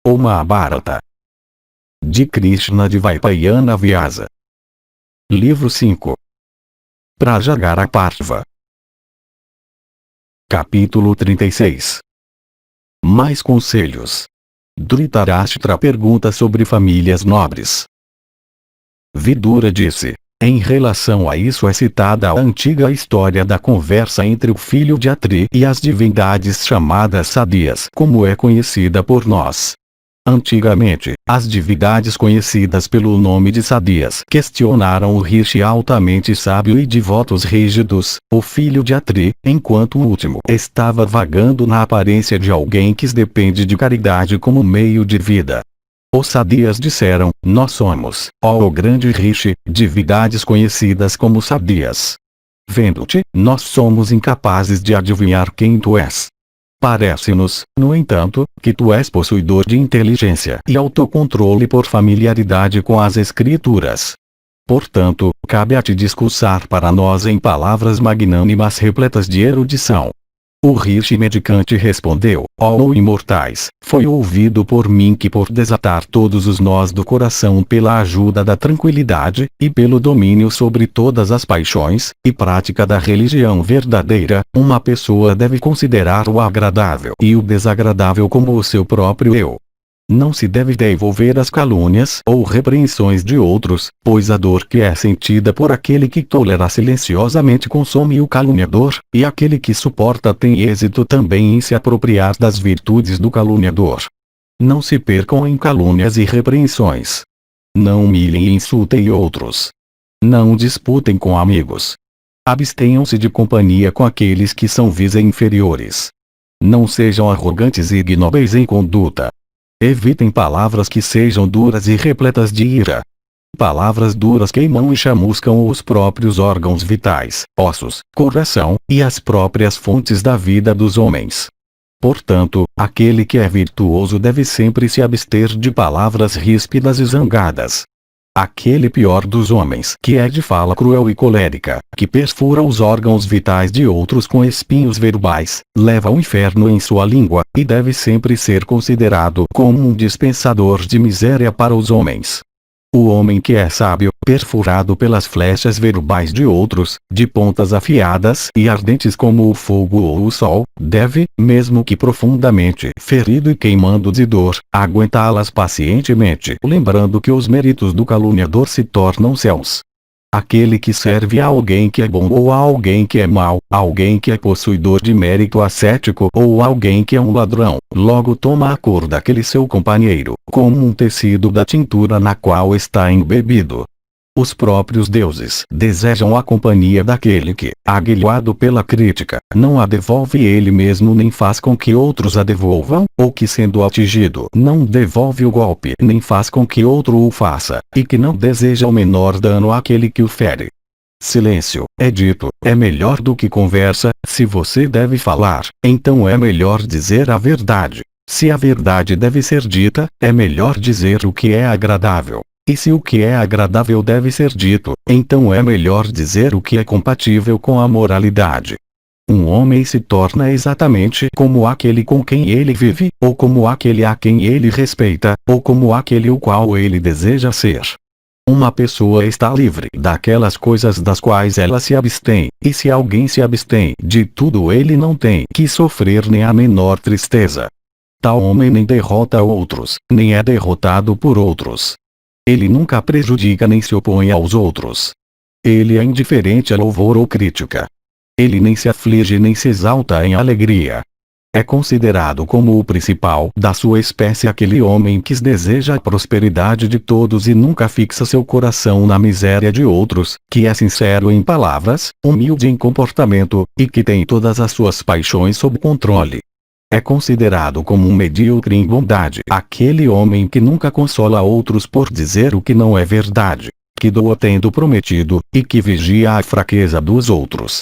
O Mahabharata, de Krishna Dvaipayana Vyasa. Livro 5. Prajagaraparva. Capítulo 36. Mais conselhos. Dhritarashtra pergunta sobre famílias nobres. Vidura disse: em relação a isso é citada a antiga história da conversa entre o filho de Atri e as divindades chamadas Sadias, como é conhecida por nós. Antigamente, as divindades conhecidas pelo nome de Sadias questionaram o rishi altamente sábio e de votos rígidos, o filho de Atri, enquanto o último estava vagando na aparência de alguém que depende de caridade como meio de vida. Os Sadias disseram: nós somos, ó o grande rishi, divindades conhecidas como Sadias. Vendo-te, nós somos incapazes de adivinhar quem tu és. Parece-nos, no entanto, que tu és possuidor de inteligência e autocontrole por familiaridade com as escrituras. Portanto, cabe a ti discursar para nós em palavras magnânimas repletas de erudição. O rishi medicante respondeu: ó imortais, foi ouvido por mim que por desatar todos os nós do coração pela ajuda da tranquilidade, e pelo domínio sobre todas as paixões, e prática da religião verdadeira, uma pessoa deve considerar o agradável e o desagradável como o seu próprio eu. Não se deve devolver as calúnias ou repreensões de outros, pois a dor que é sentida por aquele que tolera silenciosamente consome o caluniador, e aquele que suporta tem êxito também em se apropriar das virtudes do caluniador. Não se percam em calúnias e repreensões. Não humilhem e insultem outros. Não disputem com amigos. Abstenham-se de companhia com aqueles que são vis inferiores. Não sejam arrogantes e ignóbeis em conduta. Evitem palavras que sejam duras e repletas de ira. Palavras duras queimam e chamuscam os próprios órgãos vitais, ossos, coração, e as próprias fontes da vida dos homens. Portanto, aquele que é virtuoso deve sempre se abster de palavras ríspidas e zangadas. Aquele pior dos homens que é de fala cruel e colérica, que perfura os órgãos vitais de outros com espinhos verbais, leva ao inferno em sua língua, e deve sempre ser considerado como um dispensador de miséria para os homens. O homem que é sábio, perfurado pelas flechas verbais de outros, de pontas afiadas e ardentes como o fogo ou o sol, deve, mesmo que profundamente ferido e queimando de dor, aguentá-las pacientemente, lembrando que os méritos do caluniador se tornam céus. Aquele que serve a alguém que é bom ou a alguém que é mau, alguém que é possuidor de mérito ascético ou alguém que é um ladrão, logo toma a cor daquele seu companheiro, como um tecido da tintura na qual está embebido. Os próprios deuses desejam a companhia daquele que, aguilhado pela crítica, não a devolve ele mesmo nem faz com que outros a devolvam, ou que sendo atingido não devolve o golpe nem faz com que outro o faça, e que não deseja o menor dano àquele que o fere. Silêncio, é dito, é melhor do que conversa. Se você deve falar, então é melhor dizer a verdade. Se a verdade deve ser dita, é melhor dizer o que é agradável. E se o que é agradável deve ser dito, então é melhor dizer o que é compatível com a moralidade. Um homem se torna exatamente como aquele com quem ele vive, ou como aquele a quem ele respeita, ou como aquele o qual ele deseja ser. Uma pessoa está livre daquelas coisas das quais ela se abstém, e se alguém se abstém de tudo ele não tem que sofrer nem a menor tristeza. Tal homem nem derrota outros, nem é derrotado por outros. Ele nunca prejudica nem se opõe aos outros. Ele é indiferente a louvor ou crítica. Ele nem se aflige nem se exalta em alegria. É considerado como o principal da sua espécie aquele homem que deseja a prosperidade de todos e nunca fixa seu coração na miséria de outros, que é sincero em palavras, humilde em comportamento, e que tem todas as suas paixões sob controle. É considerado como um medíocre em bondade aquele homem que nunca consola outros por dizer o que não é verdade, que doa tendo prometido, e que vigia a fraqueza dos outros.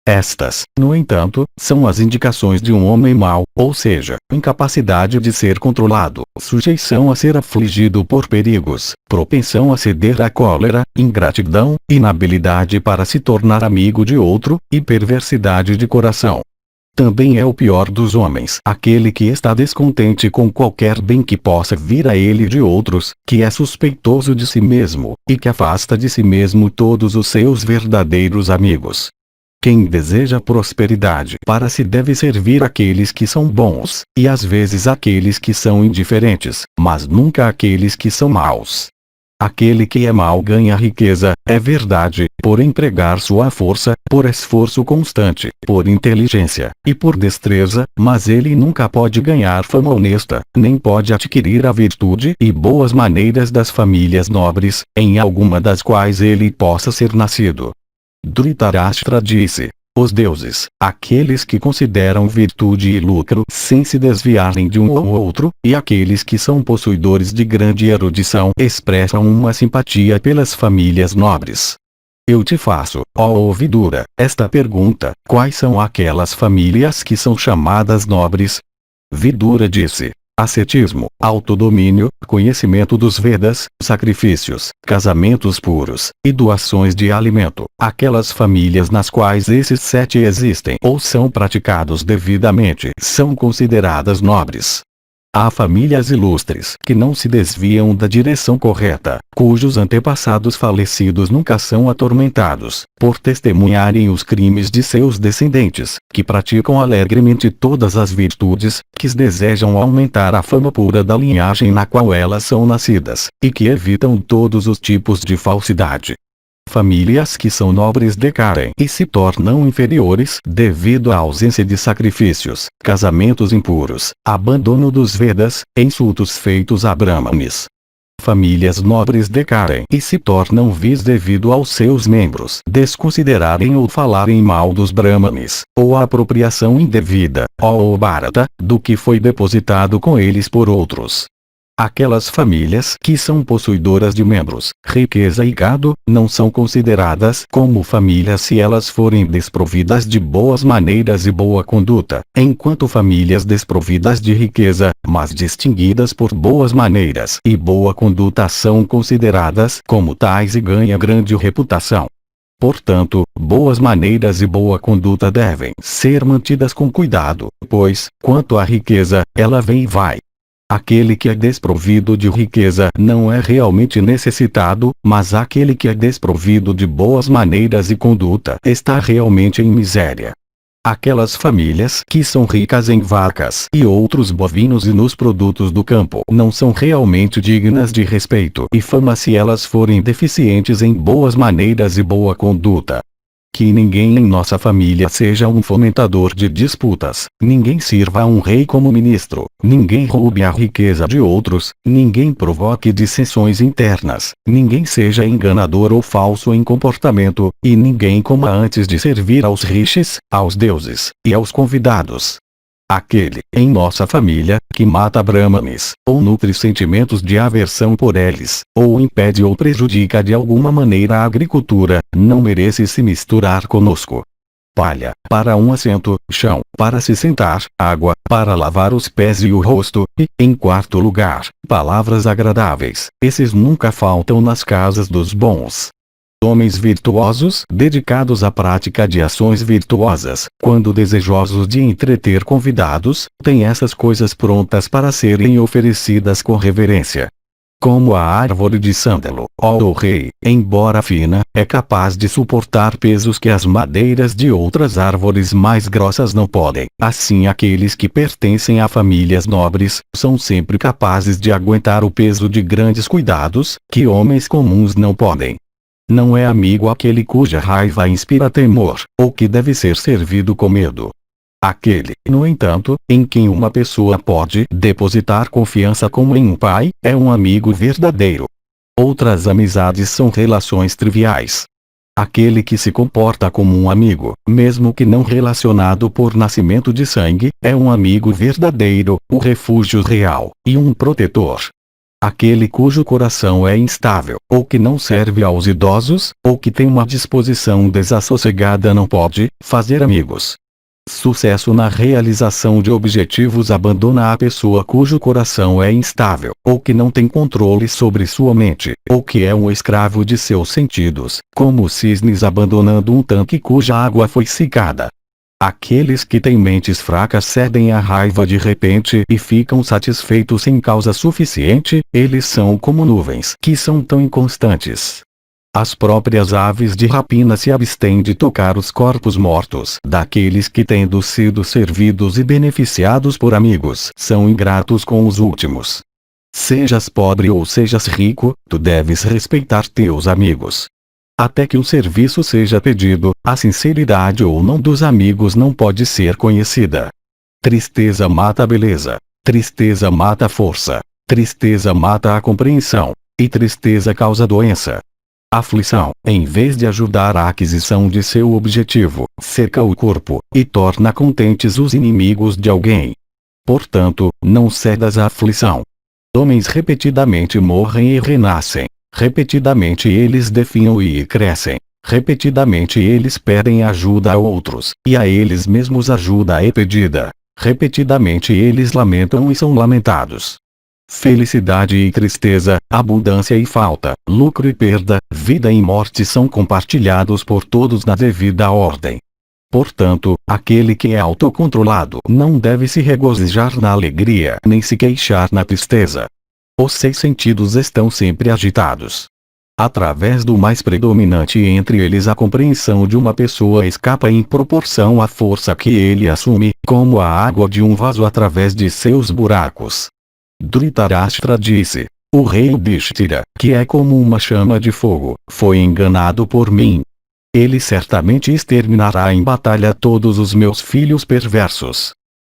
Estas, no entanto, são as indicações de um homem mau, ou seja, incapacidade de ser controlado, sujeição a ser afligido por perigos, propensão a ceder à cólera, ingratidão, inabilidade para se tornar amigo de outro, e perversidade de coração. Também é o pior dos homens aquele que está descontente com qualquer bem que possa vir a ele de outros, que é suspeitoso de si mesmo, e que afasta de si mesmo todos os seus verdadeiros amigos. Quem deseja prosperidade para si deve servir aqueles que são bons, e às vezes aqueles que são indiferentes, mas nunca aqueles que são maus. Aquele que é mau ganha riqueza, é verdade, por empregar sua força, por esforço constante, por inteligência, e por destreza, mas ele nunca pode ganhar fama honesta, nem pode adquirir a virtude e boas maneiras das famílias nobres, em alguma das quais ele possa ser nascido. Dhritarashtra disse: os deuses, aqueles que consideram virtude e lucro sem se desviarem de um ou outro, e aqueles que são possuidores de grande erudição expressam uma simpatia pelas famílias nobres. Eu te faço, ó Vidura, esta pergunta: quais são aquelas famílias que são chamadas nobres? Vidura disse: ascetismo, autodomínio, conhecimento dos Vedas, sacrifícios, casamentos puros, e doações de alimento, aquelas famílias nas quais esses 7 existem ou são praticados devidamente, são consideradas nobres. Há famílias ilustres que não se desviam da direção correta, cujos antepassados falecidos nunca são atormentados, por testemunharem os crimes de seus descendentes, que praticam alegremente todas as virtudes, que desejam aumentar a fama pura da linhagem na qual elas são nascidas, e que evitam todos os tipos de falsidade. Famílias que são nobres decaem e se tornam inferiores devido à ausência de sacrifícios, casamentos impuros, abandono dos Vedas, insultos feitos a Brahmanes. Famílias nobres decaem e se tornam vis devido aos seus membros desconsiderarem ou falarem mal dos Brahmanes, ou a apropriação indevida, ó Bharata, do que foi depositado com eles por outros. Aquelas famílias que são possuidoras de membros, riqueza e gado, não são consideradas como famílias se elas forem desprovidas de boas maneiras e boa conduta, enquanto famílias desprovidas de riqueza, mas distinguidas por boas maneiras e boa conduta são consideradas como tais e ganham grande reputação. Portanto, boas maneiras e boa conduta devem ser mantidas com cuidado, pois, quanto à riqueza, ela vem e vai. Aquele que é desprovido de riqueza não é realmente necessitado, mas aquele que é desprovido de boas maneiras e conduta está realmente em miséria. Aquelas famílias que são ricas em vacas e outros bovinos e nos produtos do campo não são realmente dignas de respeito e fama se elas forem deficientes em boas maneiras e boa conduta. Que ninguém em nossa família seja um fomentador de disputas, ninguém sirva a um rei como ministro, ninguém roube a riqueza de outros, ninguém provoque dissensões internas, ninguém seja enganador ou falso em comportamento, e ninguém coma antes de servir aos rishis, aos deuses, e aos convidados. Aquele, em nossa família, que mata Brahmanes, ou nutre sentimentos de aversão por eles, ou impede ou prejudica de alguma maneira a agricultura, não merece se misturar conosco. Palha, para um assento, chão, para se sentar, água, para lavar os pés e o rosto, e, em quarto lugar, palavras agradáveis, esses nunca faltam nas casas dos bons. Homens virtuosos, dedicados à prática de ações virtuosas, quando desejosos de entreter convidados, têm essas coisas prontas para serem oferecidas com reverência. Como a árvore de sândalo, ó rei, embora fina, é capaz de suportar pesos que as madeiras de outras árvores mais grossas não podem. Assim aqueles que pertencem a famílias nobres, são sempre capazes de aguentar o peso de grandes cuidados, que homens comuns não podem. Não é amigo aquele cuja raiva inspira temor, ou que deve ser servido com medo. Aquele, no entanto, em quem uma pessoa pode depositar confiança como em um pai, é um amigo verdadeiro. Outras amizades são relações triviais. Aquele que se comporta como um amigo, mesmo que não relacionado por nascimento de sangue, é um amigo verdadeiro, o refúgio real, e um protetor. Aquele cujo coração é instável, ou que não serve aos idosos, ou que tem uma disposição desassossegada não pode fazer amigos. Sucesso na realização de objetivos abandona a pessoa cujo coração é instável, ou que não tem controle sobre sua mente, ou que é um escravo de seus sentidos, como cisnes abandonando um tanque cuja água foi secada. Aqueles que têm mentes fracas cedem à raiva de repente e ficam satisfeitos sem causa suficiente, eles são como nuvens que são tão inconstantes. As próprias aves de rapina se abstêm de tocar os corpos mortos daqueles que tendo sido servidos e beneficiados por amigos são ingratos com os últimos. Sejas pobre ou sejas rico, tu deves respeitar teus amigos. Até que o serviço seja pedido, a sinceridade ou não dos amigos não pode ser conhecida. Tristeza mata a beleza, tristeza mata a força, tristeza mata a compreensão, e tristeza causa doença. Aflição, em vez de ajudar a aquisição de seu objetivo, seca o corpo, e torna contentes os inimigos de alguém. Portanto, não cedas à aflição. Homens repetidamente morrem e renascem. Repetidamente eles definham e crescem. Repetidamente eles pedem ajuda a outros, e a eles mesmos ajuda é pedida. Repetidamente eles lamentam e são lamentados. Felicidade e tristeza, abundância e falta, lucro e perda, vida e morte são compartilhados por todos na devida ordem. Portanto, aquele que é autocontrolado não deve se regozijar na alegria nem se queixar na tristeza. Os 6 sentidos estão sempre agitados. Através do mais predominante entre eles a compreensão de uma pessoa escapa em proporção à força que ele assume, como a água de um vaso através de seus buracos. Dhritarashtra disse: o rei Yudhishthira, que é como uma chama de fogo, foi enganado por mim. Ele certamente exterminará em batalha todos os meus filhos perversos.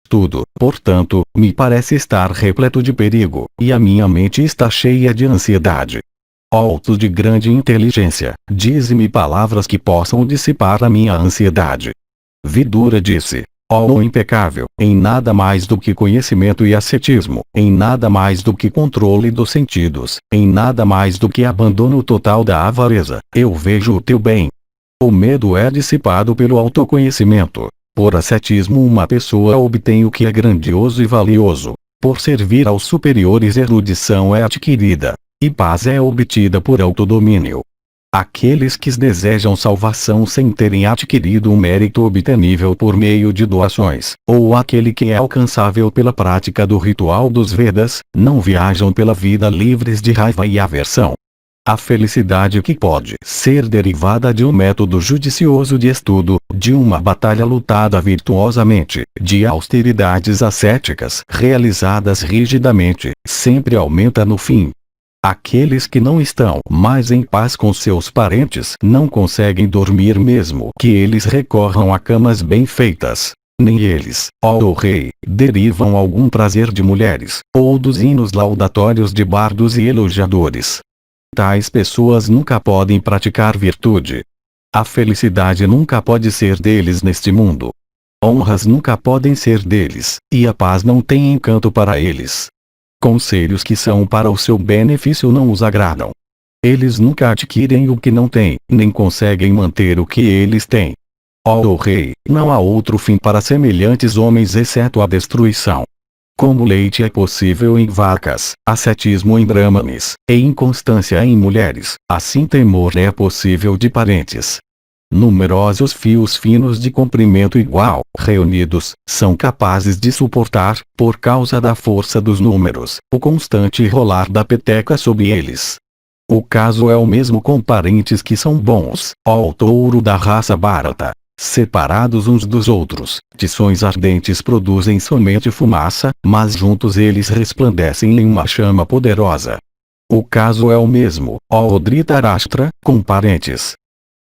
Tudo, portanto, me parece estar repleto de perigo, e a minha mente está cheia de ansiedade. Ó tu de grande inteligência, dize-me palavras que possam dissipar a minha ansiedade. Vidura disse: ó impecável, em nada mais do que conhecimento e ascetismo, em nada mais do que controle dos sentidos, em nada mais do que abandono total da avareza, eu vejo o teu bem. O medo é dissipado pelo autoconhecimento. Por ascetismo uma pessoa obtém o que é grandioso e valioso. Por servir aos superiores erudição é adquirida. E paz é obtida por autodomínio. Aqueles que desejam salvação sem terem adquirido um mérito obtenível por meio de doações, ou aquele que é alcançável pela prática do ritual dos Vedas, não viajam pela vida livres de raiva e aversão. A felicidade que pode ser derivada de um método judicioso de estudo, de uma batalha lutada virtuosamente, de austeridades ascéticas realizadas rigidamente, sempre aumenta no fim. Aqueles que não estão mais em paz com seus parentes não conseguem dormir mesmo que eles recorram a camas bem feitas. Nem eles, ó rei, derivam algum prazer de mulheres, ou dos hinos laudatórios de bardos e elogiadores. Tais pessoas nunca podem praticar virtude. A felicidade nunca pode ser deles neste mundo. Honras nunca podem ser deles, e a paz não tem encanto para eles. Conselhos que são para o seu benefício não os agradam. Eles nunca adquirem o que não têm, nem conseguem manter o que eles têm. Ó rei, não há outro fim para semelhantes homens exceto a destruição. Como leite é possível em vacas, ascetismo em brahmanes, e inconstância em mulheres, assim temor é possível de parentes. Numerosos fios finos de comprimento igual, reunidos, são capazes de suportar, por causa da força dos números, o constante rolar da peteca sob eles. O caso é o mesmo com parentes que são bons, ó touro da raça Bharata. Separados uns dos outros, tições ardentes produzem somente fumaça, mas juntos eles resplandecem em uma chama poderosa. O caso é o mesmo, ó Dhritarashtra, com parentes.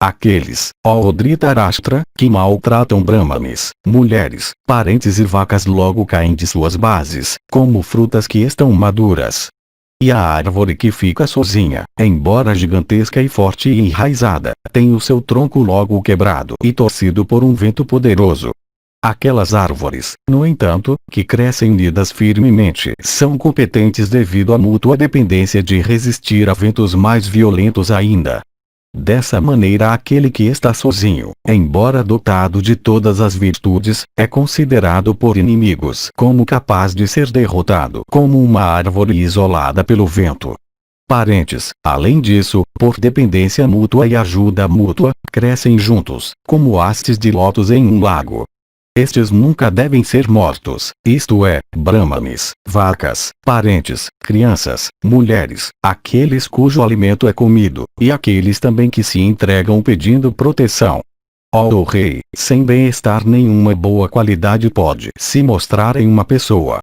Aqueles, ó Dhritarashtra, que maltratam brahmanes, mulheres, parentes e vacas logo caem de suas bases, como frutas que estão maduras. E a árvore que fica sozinha, embora gigantesca e forte e enraizada, tem o seu tronco logo quebrado e torcido por um vento poderoso. Aquelas árvores, no entanto, que crescem unidas firmemente, são competentes devido à mútua dependência de resistir a ventos mais violentos ainda. Dessa maneira aquele que está sozinho, embora dotado de todas as virtudes, é considerado por inimigos como capaz de ser derrotado como uma árvore isolada pelo vento. Parentes, além disso, por dependência mútua e ajuda mútua, crescem juntos, como hastes de lótus em um lago. Estes nunca devem ser mortos, isto é, brahmanes, vacas, parentes, crianças, mulheres, aqueles cujo alimento é comido, e aqueles também que se entregam pedindo proteção. Ó rei, sem bem-estar nenhuma boa qualidade pode se mostrar em uma pessoa.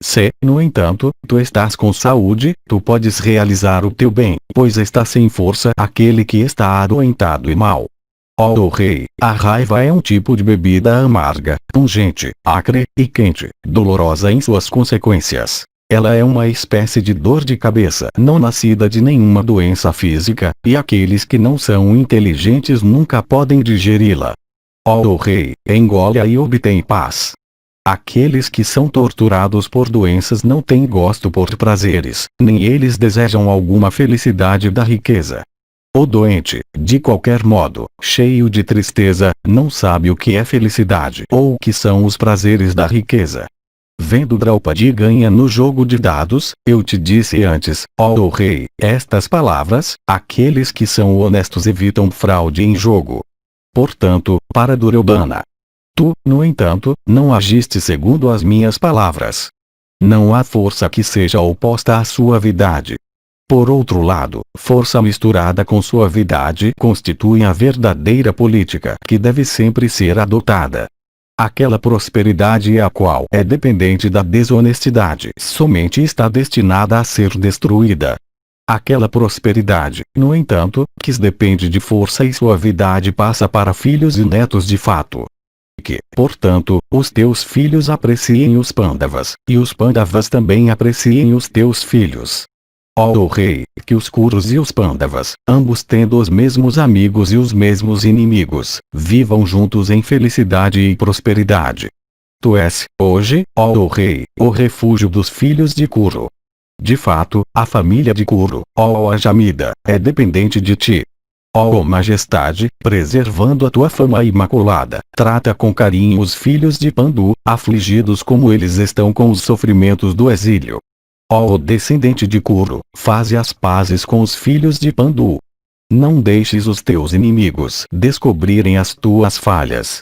Se, no entanto, tu estás com saúde, tu podes realizar o teu bem, pois está sem força aquele que está adoentado e mau. Ó rei, a raiva é um tipo de bebida amarga, pungente, acre e quente, dolorosa em suas consequências. Ela é uma espécie de dor de cabeça não nascida de nenhuma doença física, e aqueles que não são inteligentes nunca podem digeri-la. Ó rei, engole-a e obtém paz. Aqueles que são torturados por doenças não têm gosto por prazeres, nem eles desejam alguma felicidade da riqueza. O doente, de qualquer modo, cheio de tristeza, não sabe o que é felicidade ou o que são os prazeres da riqueza. Vendo Draupadi ganha no jogo de dados, eu te disse antes, ó rei, estas palavras: aqueles que são honestos evitam fraude em jogo. Portanto, para Duryodhana, tu, no entanto, não agiste segundo as minhas palavras. Não há força que seja oposta à suavidade. Por outro lado, força misturada com suavidade constitui a verdadeira política que deve sempre ser adotada. Aquela prosperidade a qual é dependente da desonestidade somente está destinada a ser destruída. Aquela prosperidade, no entanto, que depende de força e suavidade passa para filhos e netos de fato. Que, portanto, os teus filhos apreciem os Pandavas, e os Pandavas também apreciem os teus filhos. Ó rei, que os Kurus e os Pandavas, ambos tendo os mesmos amigos e os mesmos inimigos, vivam juntos em felicidade e prosperidade. Tu és, hoje, ó rei, o refúgio dos filhos de Kuru. De fato, a família de Kuru, ó Ajamida, é dependente de ti. Ó majestade, preservando a tua fama imaculada, trata com carinho os filhos de Pandu, afligidos como eles estão com os sofrimentos do exílio. Ó descendente de Kuru, faze as pazes com os filhos de Pandu. Não deixes os teus inimigos descobrirem as tuas falhas.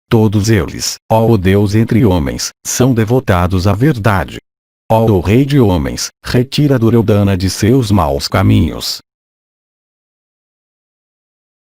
Todos eles, ó Deus entre homens, são devotados à verdade. Ó rei de homens, retira Duryodhana de seus maus caminhos.